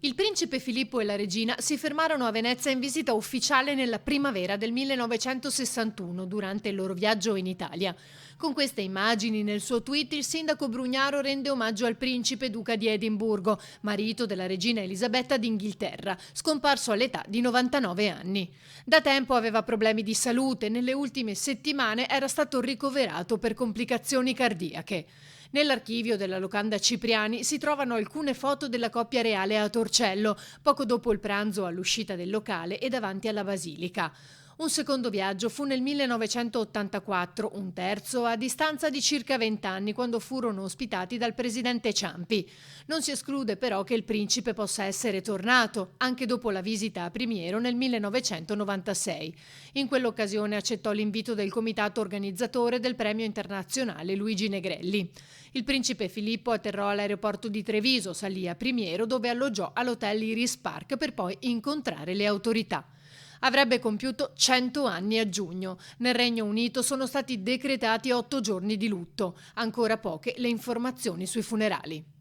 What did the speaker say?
Il principe Filippo e la regina si fermarono a Venezia in visita ufficiale nella primavera del 1961 durante il loro viaggio in Italia. Con queste immagini nel suo tweet il sindaco Brugnaro rende omaggio al principe duca di Edimburgo, marito della regina Elisabetta d'Inghilterra, scomparso all'età di 99 anni. Da tempo aveva problemi di salute e nelle ultime settimane era stato ricoverato per complicazioni cardiache. Nell'archivio della locanda Cipriani si trovano alcune foto della coppia reale a Torcello, poco dopo il pranzo all'uscita del locale e davanti alla basilica. Un secondo viaggio fu nel 1984, un terzo a distanza di circa 20 anni, quando furono ospitati dal presidente Ciampi. Non si esclude però che il principe possa essere tornato, anche dopo la visita a Primiero nel 1996. In quell'occasione accettò l'invito del comitato organizzatore del premio internazionale Luigi Negrelli. Il principe Filippo atterrò all'aeroporto di Treviso, salì a Primiero dove alloggiò all'hotel Iris Park per poi incontrare le autorità. Avrebbe compiuto 100 anni a giugno. Nel Regno Unito sono stati decretati 8 giorni di lutto. Ancora poche le informazioni sui funerali.